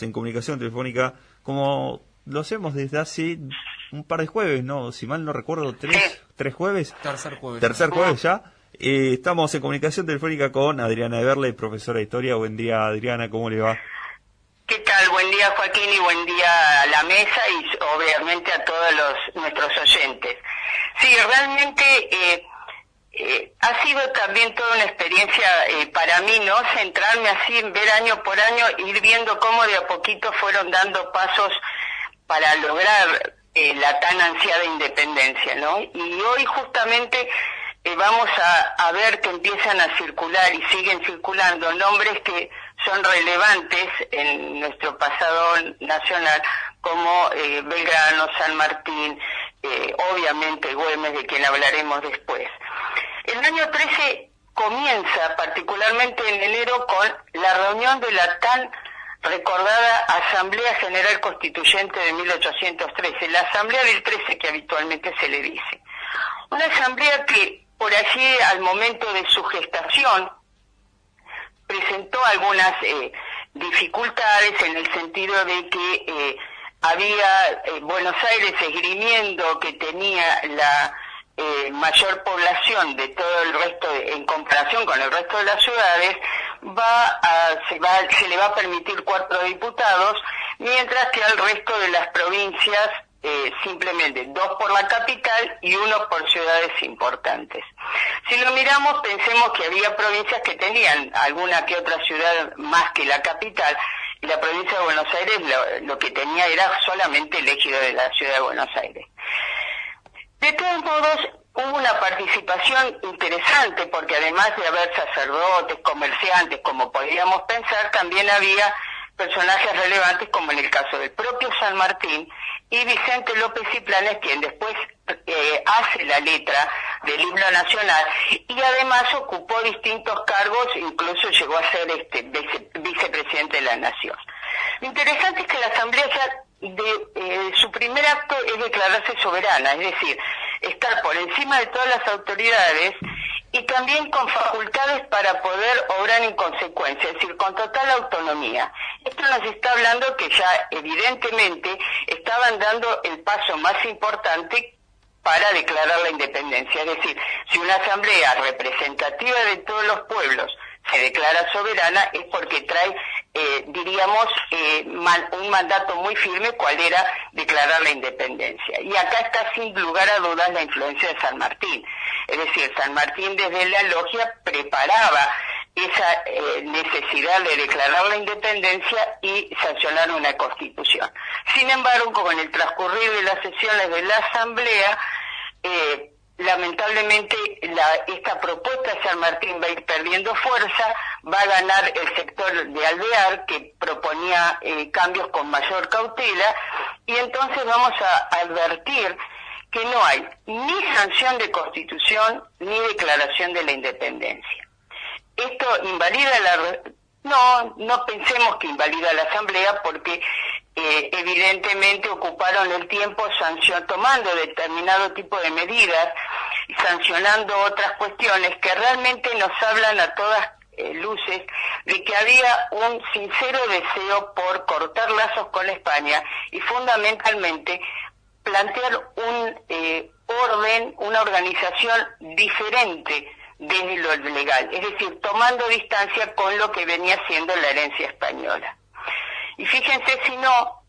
En comunicación telefónica, como lo hacemos desde hace un par de jueves, ¿no? Si mal no recuerdo, tres jueves. Tercer jueves ya. Estamos en comunicación telefónica con Adriana Eberle, profesora de Historia. Buen día, Adriana, ¿cómo le va? ¿Qué tal? Buen día, Joaquín, y buen día a la mesa y obviamente a todos nuestros oyentes. Sí, realmente ha sido también toda una experiencia para mí, ¿no? Centrarme así, ver año por año, ir viendo cómo de a poquito fueron dando pasos para lograr la tan ansiada independencia, ¿no? Y hoy justamente vamos a ver que empiezan a circular y siguen circulando nombres que son relevantes en nuestro pasado nacional, como Belgrano, San Martín, obviamente Güemes, de quien hablaremos después. El año 13 comienza, particularmente en enero, con la reunión de la tan recordada Asamblea General Constituyente de 1813, la Asamblea del 13 que habitualmente se le dice. Una asamblea que por allí, al momento de su gestación, presentó algunas dificultades en el sentido de que había Buenos Aires esgrimiendo que tenía la mayor población de todo el resto, en comparación con el resto de las ciudades, se le va a permitir 4 diputados, mientras que al resto de las provincias simplemente 2 por la capital y 1 por ciudades importantes. Si lo miramos, pensemos que había provincias que tenían alguna que otra ciudad más que la capital, y la provincia de Buenos Aires lo que tenía era solamente el ejido de la ciudad de Buenos Aires. De todos modos, hubo una participación interesante, porque además de haber sacerdotes, comerciantes, como podríamos pensar, también había personajes relevantes, como en el caso del propio San Martín y Vicente López y Planes, quien después hace la letra del himno nacional y además ocupó distintos cargos, incluso llegó a ser vicepresidente de la Nación. Lo interesante es que la Asamblea su primer acto es declararse soberana, es decir, estar por encima de todas las autoridades y también con facultades para poder obrar en consecuencia, es decir, con total autonomía. Esto nos está hablando que ya evidentemente estaban dando el paso más importante para declarar la independencia. Es decir, si una asamblea representativa de todos los pueblos se declara soberana es porque trae, un mandato muy firme, cual era declarar la independencia. Y acá está sin lugar a dudas la influencia de San Martín. Es decir, San Martín desde la logia preparaba esa necesidad de declarar la independencia y sancionar una constitución. Sin embargo, con el transcurrir de las sesiones de la Asamblea, lamentablemente esta propuesta de San Martín va a ir perdiendo fuerza, va a ganar el sector de Alvear, que proponía cambios con mayor cautela, y entonces vamos a advertir que no hay ni sanción de constitución ni declaración de la independencia. Esto invalida no pensemos que invalida la Asamblea, porque evidentemente ocuparon el tiempo tomando determinado tipo de medidas, sancionando otras cuestiones que realmente nos hablan a todas luces de que había un sincero deseo por cortar lazos con España y fundamentalmente plantear un orden, una organización diferente desde lo legal, es decir, tomando distancia con lo que venía siendo la herencia española. Y fíjense si no,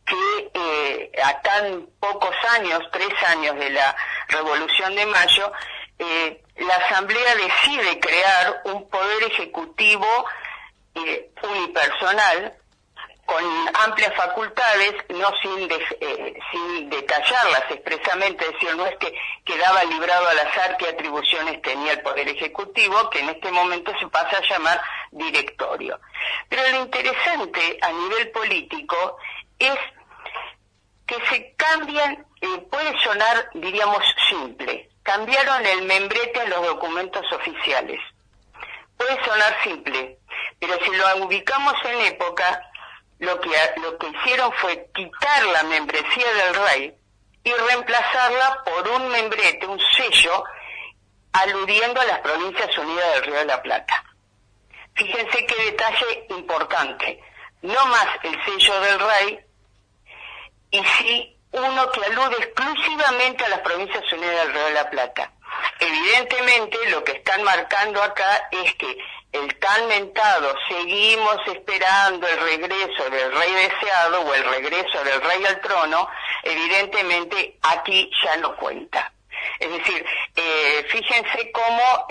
que a tan pocos años, 3 años de la Revolución de Mayo, la Asamblea decide crear un poder ejecutivo unipersonal, con amplias facultades, no sin detallarlas expresamente, es decir, no es que quedaba librado al azar qué atribuciones tenía el Poder Ejecutivo, que en este momento se pasa a llamar directorio. Pero lo interesante a nivel político es que se cambian, puede sonar, diríamos, simple, cambiaron el membrete en los documentos oficiales. Puede sonar simple, pero si lo ubicamos en época, lo que hicieron fue quitar la membresía del rey y reemplazarla por un membrete, un sello, aludiendo a las Provincias Unidas del Río de la Plata. Fíjense qué detalle importante. no más el sello del rey, y sí uno que alude exclusivamente a las Provincias Unidas del Río de la Plata. Evidentemente lo que están marcando acá es que el tan mentado seguimos esperando el regreso del rey deseado o el regreso del rey al trono, evidentemente aquí ya no cuenta. Es decir, fíjense cómo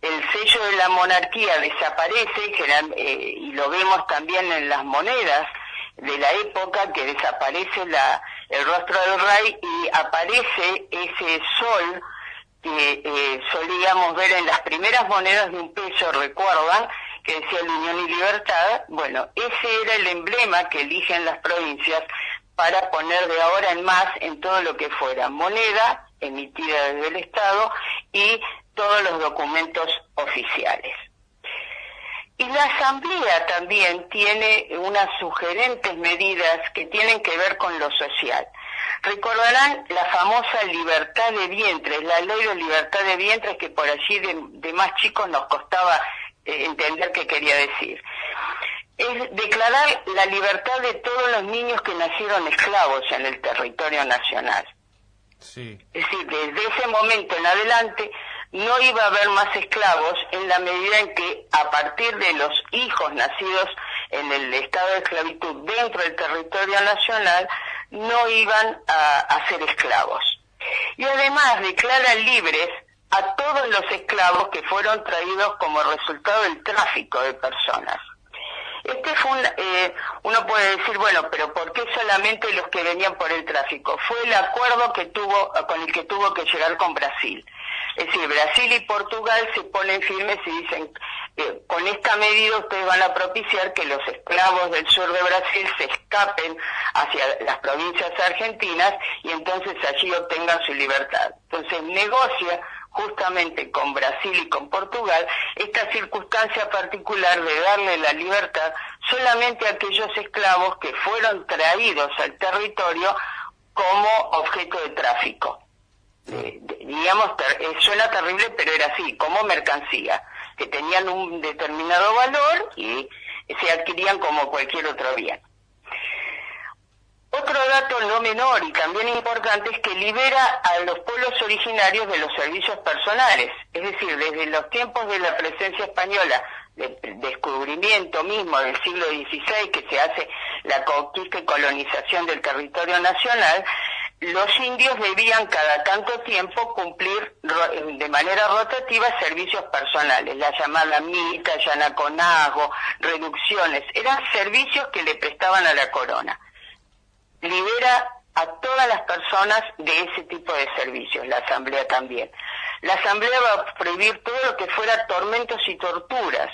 el sello de la monarquía desaparece, y lo vemos también en las monedas de la época, que desaparece el rostro del rey y aparece ese sol que solíamos ver en las primeras monedas de $1, recuerdan, que decía la Unión y Libertad. Bueno, ese era el emblema que eligen las provincias para poner de ahora en más en todo lo que fuera moneda emitida desde el Estado y todos los documentos oficiales. Y la Asamblea también tiene unas sugerentes medidas que tienen que ver con lo social. Recordarán la famosa libertad de vientres, la ley de libertad de vientres, que por allí de más chicos nos costaba entender qué quería decir. Es declarar la libertad de todos los niños que nacieron esclavos en el territorio nacional. Sí. Es decir, desde ese momento en adelante no iba a haber más esclavos en la medida en que a partir de los hijos nacidos en el estado de esclavitud dentro del territorio nacional no iban a ser esclavos. Y además declaran libres a todos los esclavos que fueron traídos como resultado del tráfico de personas. Este fue uno puede decir, bueno, pero ¿por qué solamente los que venían por el tráfico? Fue el acuerdo con el que tuvo que llegar con Brasil. Es decir, Brasil y Portugal se ponen firmes y dicen, con esta medida ustedes van a propiciar que los esclavos del sur de Brasil se escapen hacia las provincias argentinas y entonces allí obtengan su libertad. Entonces negocia justamente con Brasil y con Portugal esta circunstancia particular de darle la libertad solamente a aquellos esclavos que fueron traídos al territorio como objeto de tráfico. Digamos, suena terrible, pero era así, como mercancía, que tenían un determinado valor y se adquirían como cualquier otro bien. Otro dato no menor y también importante es que libera a los pueblos originarios de los servicios personales, es decir, desde los tiempos de la presencia española, del descubrimiento mismo del siglo XVI, que se hace la conquista y colonización del territorio nacional, los indios debían cada tanto tiempo cumplir de manera rotativa servicios personales, la llamada mita, yanaconazgo, reducciones, eran servicios que le prestaban a la corona. Libera a todas las personas de ese tipo de servicios, la Asamblea también. La Asamblea va a prohibir todo lo que fuera tormentos y torturas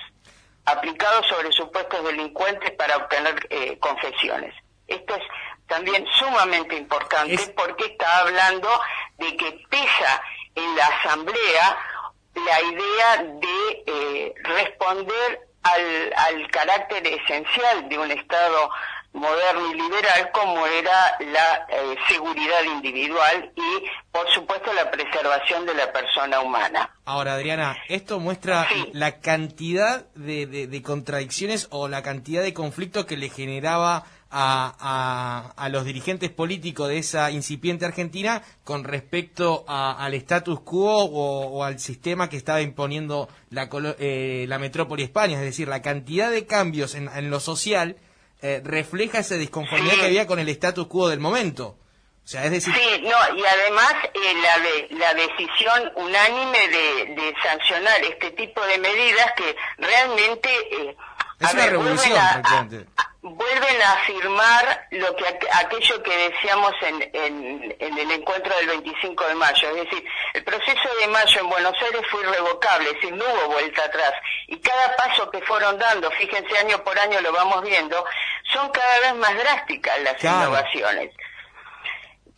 aplicados sobre supuestos delincuentes para obtener confesiones. Esto es también sumamente importante porque está hablando de que pesa en la Asamblea la idea de responder al carácter esencial de un Estado moderno y liberal como era la seguridad individual y, por supuesto, la preservación de la persona humana. Ahora, Adriana, esto muestra la cantidad de contradicciones o la cantidad de conflictos que le generaba a los dirigentes políticos de esa incipiente Argentina con respecto al status quo o al sistema que estaba imponiendo la metrópoli España. Es decir, la cantidad de cambios en lo social refleja esa disconformidad que había con el status quo del momento. O sea, es decir... Sí, no, y además la decisión unánime de sancionar este tipo de medidas que realmente... es una revolución, prácticamente. Vuelven a afirmar aquello que decíamos en el encuentro del 25 de mayo, es decir, el proceso de mayo en Buenos Aires fue irrevocable, es decir, no hubo vuelta atrás, y cada paso que fueron dando, fíjense, año por año lo vamos viendo, son cada vez más drásticas las innovaciones,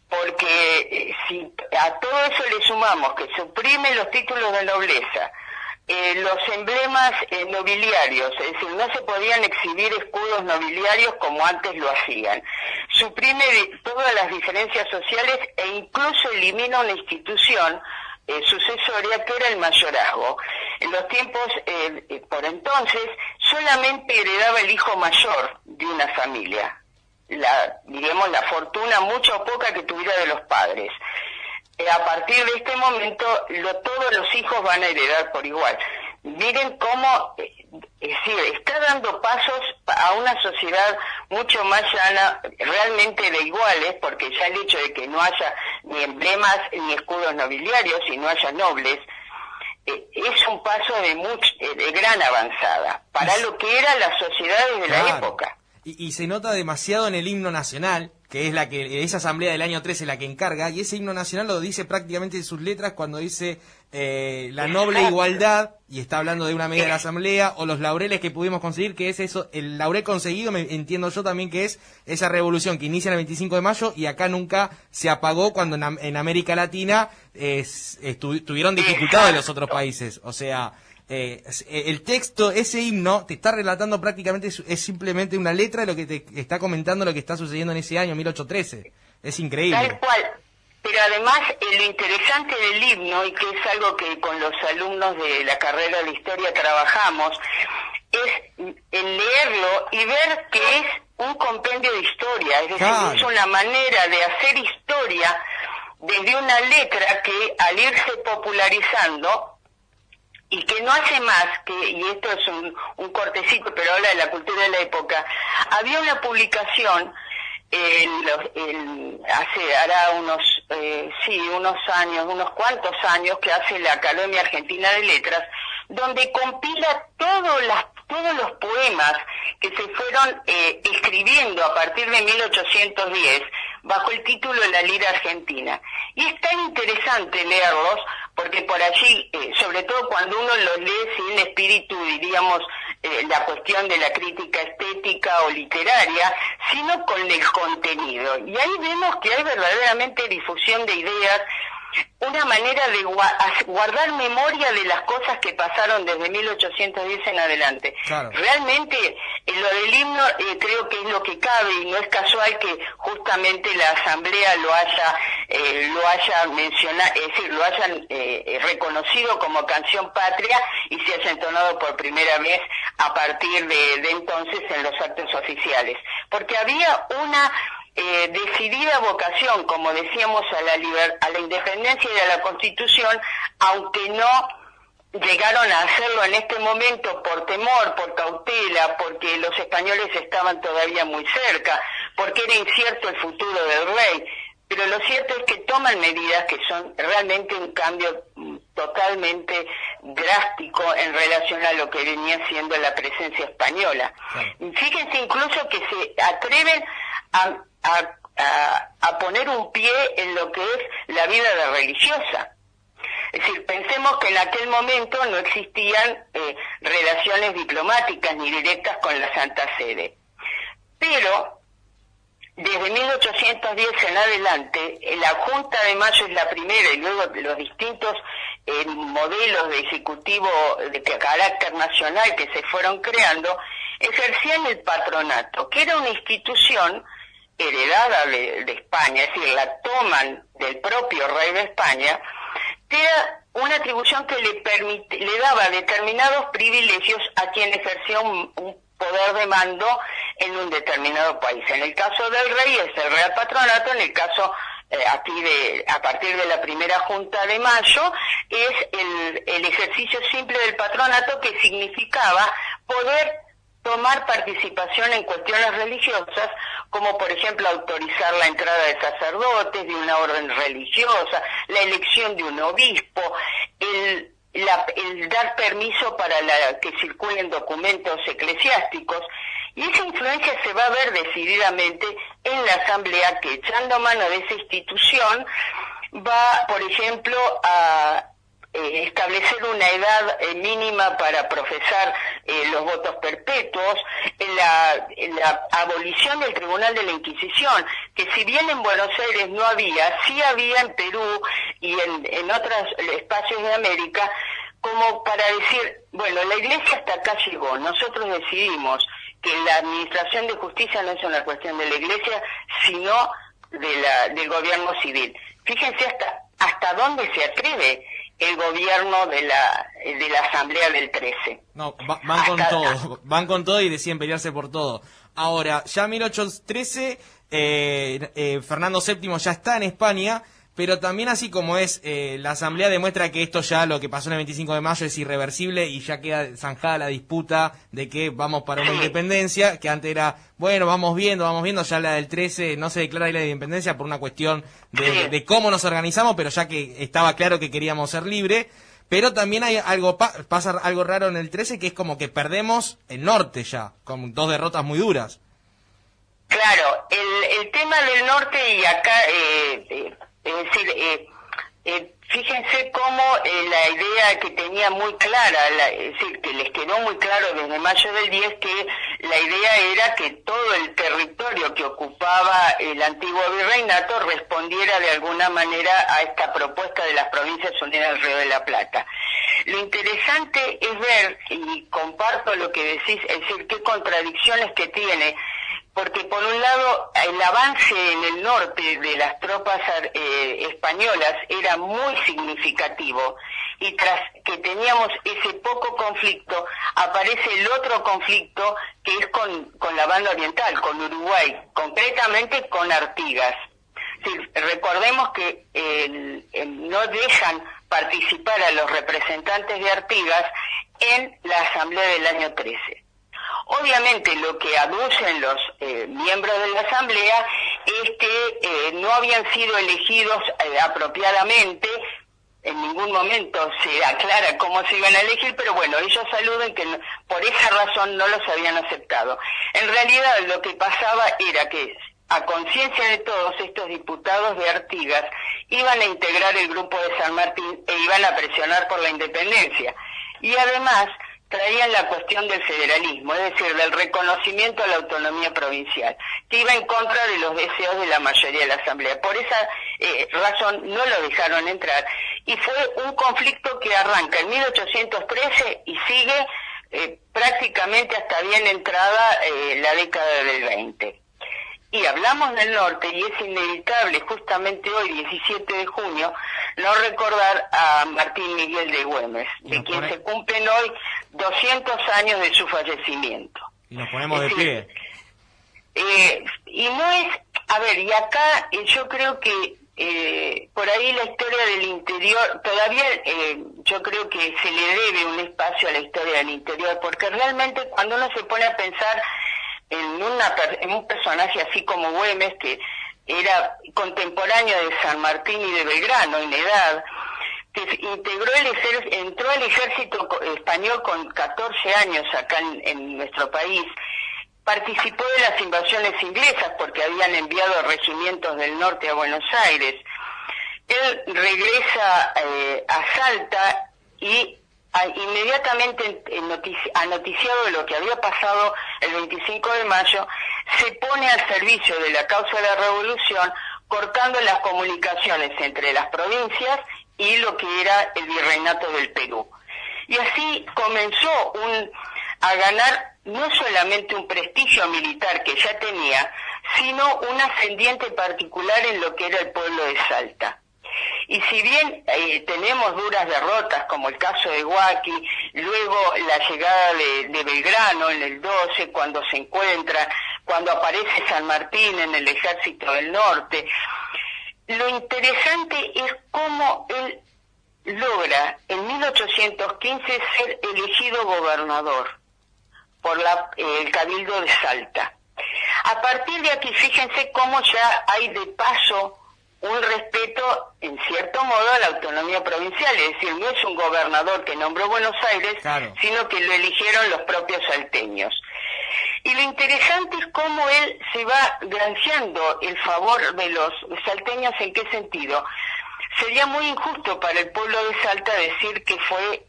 porque si a todo eso le sumamos que suprime los títulos de nobleza, los emblemas nobiliarios, es decir, no se podían exhibir escudos nobiliarios como antes lo hacían. Suprime todas las diferencias sociales e incluso elimina una institución sucesoria, que era el mayorazgo. En los tiempos, por entonces, solamente heredaba el hijo mayor de una familia, digamos, la fortuna mucha o poca que tuviera de los padres. A partir de este momento, todos los hijos van a heredar por igual. Miren cómo, es decir, está dando pasos a una sociedad mucho más llana, realmente de iguales, porque ya el hecho de que no haya ni emblemas ni escudos nobiliarios y no haya nobles, es un paso de gran avanzada para lo que eran las sociedades de la época. Y se nota demasiado en el himno nacional, que es esa asamblea del año 13 la que encarga, y ese himno nacional lo dice prácticamente en sus letras cuando dice la noble igualdad, y está hablando de una medida de la asamblea, o los laureles que pudimos conseguir, que es eso, el laurel conseguido, entiendo yo también que es esa revolución que inicia el 25 de mayo, y acá nunca se apagó cuando en América Latina tuvieron dificultades de los otros países, o sea... el texto, ese himno, te está relatando prácticamente, es simplemente una letra de lo que te está comentando lo que está sucediendo en ese año, 1813. Es increíble. Tal cual. Pero además, lo interesante del himno, y que es algo que con los alumnos de la carrera de historia trabajamos, es el leerlo y ver que es un compendio de historia, es decir, es una manera de hacer historia desde una letra que, al irse popularizando, y que no hace más que, y esto es un cortecito, pero habla de la cultura de la época, había una publicación hará unos cuantos años, que hace la Academia Argentina de Letras, donde compila todos los poemas que se fueron escribiendo a partir de 1810 bajo el título de la Lira Argentina. Y es tan interesante leerlos, porque por allí, sobre todo cuando uno los lee sin espíritu, diríamos, la cuestión de la crítica estética o literaria, sino con el contenido. Y ahí vemos que hay verdaderamente difusión de ideas, una manera de guardar memoria de las cosas que pasaron desde 1810 en adelante. Claro. Realmente, lo del himno creo que es lo que cabe, y no es casual que justamente la Asamblea lo haya mencionado, es decir, lo hayan reconocido como canción patria y se haya entonado por primera vez a partir de entonces en los actos oficiales. Porque había una decidida vocación, como decíamos, a la independencia y a la Constitución, aunque no llegaron a hacerlo en este momento por temor, por cautela, porque los españoles estaban todavía muy cerca, porque era incierto el futuro del rey. Pero lo cierto es que toman medidas que son realmente un cambio totalmente drástico en relación a lo que venía siendo la presencia española. Sí. Fíjense incluso que se atreven a poner un pie en lo que es la vida de religiosa. Es decir, pensemos que en aquel momento no existían relaciones diplomáticas ni directas con la Santa Sede. Pero desde 1810 en adelante, la Junta de Mayo es la primera, y luego los distintos modelos de ejecutivo de carácter nacional que se fueron creando, ejercían el patronato, que era una institución heredada de España, es decir, la toman del propio rey de España, que era una atribución que le daba determinados privilegios a quien ejercía un poder de mando en un determinado país. En el caso del rey es el Real Patronato, en el caso a partir de la primera Junta de Mayo es el ejercicio simple del patronato, que significaba poder tomar participación en cuestiones religiosas, como por ejemplo autorizar la entrada de sacerdotes de una orden religiosa, la elección de un obispo, el dar permiso para que circulen documentos eclesiásticos. Y esa influencia se va a ver decididamente en la Asamblea, que echando mano de esa institución va, por ejemplo, a establecer una edad mínima para profesar los votos perpetuos, la abolición del Tribunal de la Inquisición, que si bien en Buenos Aires no había, sí había en Perú y en otros espacios de América, como para decir, bueno, la Iglesia hasta acá llegó, nosotros decidimos que la administración de justicia no es una cuestión de la Iglesia, sino del gobierno civil. Fíjense hasta dónde se atreve el gobierno de la Asamblea del 13. No, van con todo y deciden pelearse por todo. Ahora, ya en 1813, Fernando VII ya está en España, pero también así como es, la Asamblea demuestra que esto ya, lo que pasó en el 25 de mayo, es irreversible y ya queda zanjada la disputa de que vamos para una independencia, que antes era, bueno, vamos viendo, ya la del 13 no se declara la independencia por una cuestión de cómo nos organizamos, pero ya que estaba claro que queríamos ser libres. Pero también hay pasa algo raro en el 13, que es como que perdemos el norte ya, con 2 derrotas muy duras. Claro, el tema del norte y acá, es decir, fíjense cómo la idea que tenía muy clara, es decir, que les quedó muy claro desde mayo del 10 que la idea era que todo el territorio que ocupaba el antiguo virreinato respondiera de alguna manera a esta propuesta de las Provincias Unidas del Río de la Plata. Lo interesante es ver, y comparto lo que decís, es decir, qué contradicciones que tiene, porque por un lado el avance en el norte de las tropas españolas era muy significativo, y tras que teníamos ese poco conflicto, aparece el otro conflicto que es con la banda oriental, con Uruguay, concretamente con Artigas. Sí, recordemos que no dejan participar a los representantes de Artigas en la Asamblea del año 13. Obviamente lo que aducen los miembros de la Asamblea es que no habían sido elegidos apropiadamente. En ningún momento se aclara cómo se iban a elegir, pero bueno, ellos aluden que por esa razón no los habían aceptado. En realidad lo que pasaba era que, a conciencia de todos, estos diputados de Artigas iban a integrar el grupo de San Martín e iban a presionar por la independencia. Y además traían la cuestión del federalismo, es decir, del reconocimiento a la autonomía provincial, que iba en contra de los deseos de la mayoría de la Asamblea. Por esa razón no lo dejaron entrar, y fue un conflicto que arranca en 1813 y sigue prácticamente hasta bien entrada la década del 20. Y hablamos del norte, y es inevitable justamente hoy, 17 de junio, no recordar a Martín Miguel de Güemes, de quien se cumplen hoy 200 años de su fallecimiento. Y nos ponemos de pie. Y no es, a ver, y acá yo creo que por ahí la historia del interior, todavía yo creo que se le debe un espacio a la historia del interior, porque realmente cuando uno se pone a pensar en un personaje así como Güemes, que era contemporáneo de San Martín y de Belgrano en edad, que entró al ejército español con 14 años acá en nuestro país, participó de las invasiones inglesas porque habían enviado regimientos del norte a Buenos Aires. Él regresa a Salta y inmediatamente noticiado de lo que había pasado el 25 de mayo, se pone al servicio de la causa de la revolución, cortando las comunicaciones entre las provincias y lo que era el virreinato del Perú. Y así comenzó a ganar no solamente un prestigio militar que ya tenía, sino un ascendiente particular en lo que era el pueblo de Salta. Y si bien tenemos duras derrotas, como el caso de Huaki, luego la llegada de Belgrano en el 12, cuando aparece San Martín en el ejército del norte, lo interesante es cómo él logra en 1815 ser elegido gobernador por el Cabildo de Salta. A partir de aquí, fíjense cómo ya hay de paso un respeto, en cierto modo, a la autonomía provincial, es decir, no es un gobernador que nombró Buenos Aires, claro, sino que lo eligieron los propios salteños. Y lo interesante es cómo él se va granjeando el favor de los salteños. ¿En qué sentido? Sería muy injusto para el pueblo de Salta decir que fue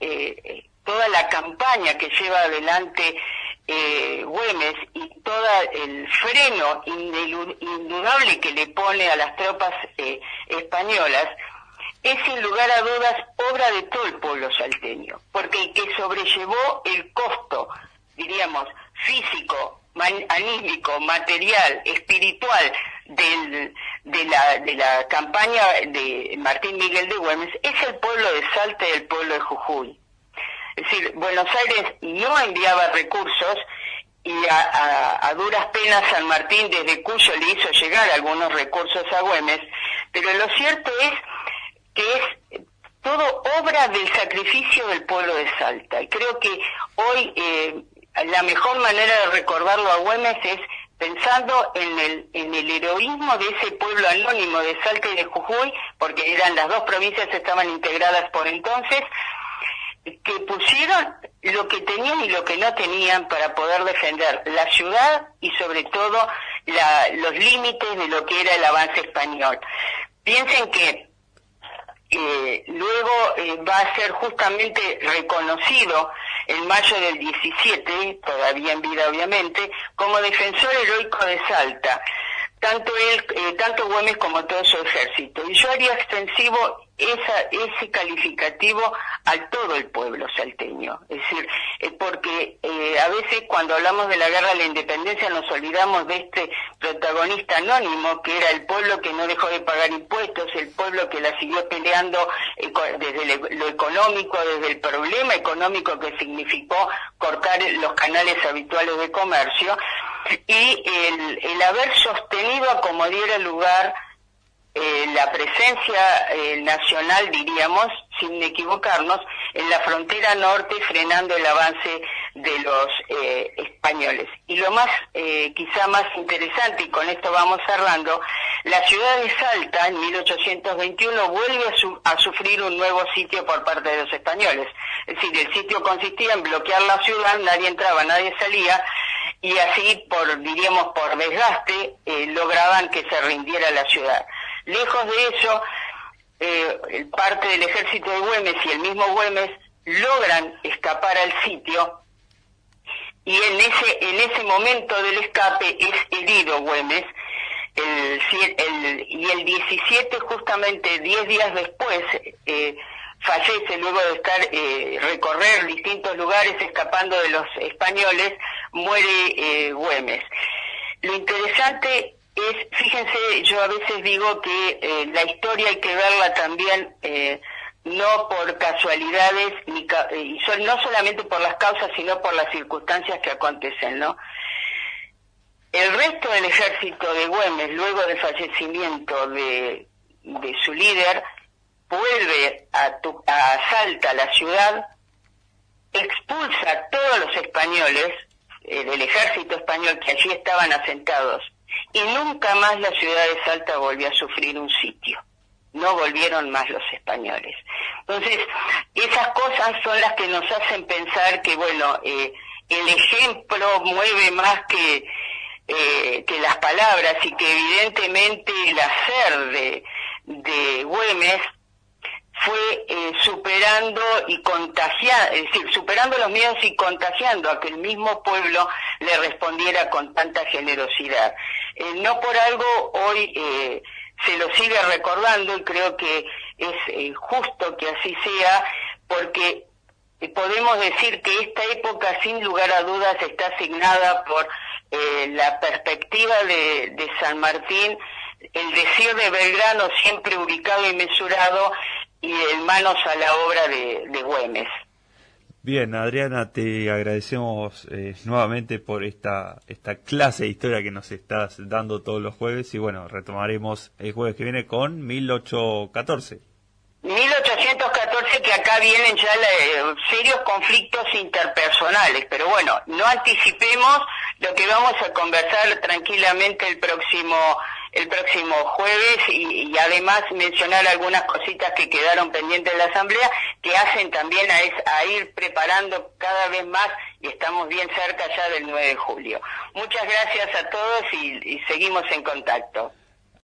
toda la campaña que lleva adelante Güemes y todo el freno indudable que le pone a las tropas españolas, es sin lugar a dudas obra de todo el pueblo salteño, porque el que sobrellevó el costo, diríamos, físico, anímico, material, espiritual, de la campaña de Martín Miguel de Güemes es el pueblo de Salta y el pueblo de Jujuy. Es decir, Buenos Aires no enviaba recursos y a duras penas San Martín desde Cuyo le hizo llegar algunos recursos a Güemes, pero lo cierto es que es todo obra del sacrificio del pueblo de Salta. Y creo que hoy la mejor manera de recordarlo a Güemes es pensando en el heroísmo de ese pueblo anónimo de Salta y de Jujuy, porque eran las dos provincias, estaban integradas por entonces, que pusieron lo que tenían y lo que no tenían para poder defender la ciudad y sobre todo los límites de lo que era el avance español. Piensen que luego va a ser justamente reconocido en mayo del 17, todavía en vida obviamente, como defensor heroico de Salta, tanto Güemes como todo su ejército. Y yo haría extensivo ese calificativo a todo el pueblo salteño. Es decir, porque a veces cuando hablamos de la guerra de la independencia nos olvidamos de este protagonista anónimo que era el pueblo que no dejó de pagar impuestos, el pueblo que la siguió peleando desde lo económico, desde el problema económico que significó cortar los canales habituales de comercio, y el haber sostenido a como diera lugar la presencia nacional, diríamos, sin equivocarnos, en la frontera norte, frenando el avance de los españoles. Y lo más, quizá más interesante, y con esto vamos cerrando, la ciudad de Salta, en 1821, vuelve a sufrir un nuevo sitio por parte de los españoles. Es decir, el sitio consistía en bloquear la ciudad, nadie entraba, nadie salía, y así, diríamos, por desgaste, lograban que se rindiera la ciudad. Lejos de eso, parte del ejército de Güemes y el mismo Güemes logran escapar al sitio, y en ese momento del escape es herido Güemes, y el 17, justamente 10 días después, fallece luego de recorrer distintos lugares escapando de los españoles, muere Güemes. Lo interesante es, fíjense, yo a veces digo que la historia hay que verla también no por casualidades, no solamente por las causas, sino por las circunstancias que acontecen, ¿no? El resto del ejército de Güemes, luego del fallecimiento de su líder, vuelve a Salta, la ciudad, expulsa a todos los españoles, del ejército español que allí estaban asentados, y nunca más la ciudad de Salta volvió a sufrir un sitio. No volvieron más los españoles. Entonces, esas cosas son las que nos hacen pensar que, bueno, el ejemplo mueve más que las palabras, y que evidentemente el hacer de Güemes fue superando y contagiando, es decir, superando los miedos y contagiando a que el mismo pueblo le respondiera con tanta generosidad. No por algo hoy se lo sigue recordando, y creo que es justo que así sea, porque podemos decir que esta época sin lugar a dudas está asignada por la perspectiva de San Martín, el deseo de Belgrano siempre ubicado y mesurado, y en manos a la obra de Güemes. Bien, Adriana, te agradecemos nuevamente por esta clase de historia que nos estás dando todos los jueves, y bueno, retomaremos el jueves que viene con 1814. 1814, que acá vienen ya serios conflictos interpersonales, pero bueno, no anticipemos lo que vamos a conversar tranquilamente el próximo jueves, y además mencionar algunas cositas que quedaron pendientes de la Asamblea, que hacen también a ir preparando cada vez más, y estamos bien cerca ya del 9 de julio. Muchas gracias a todos y seguimos en contacto.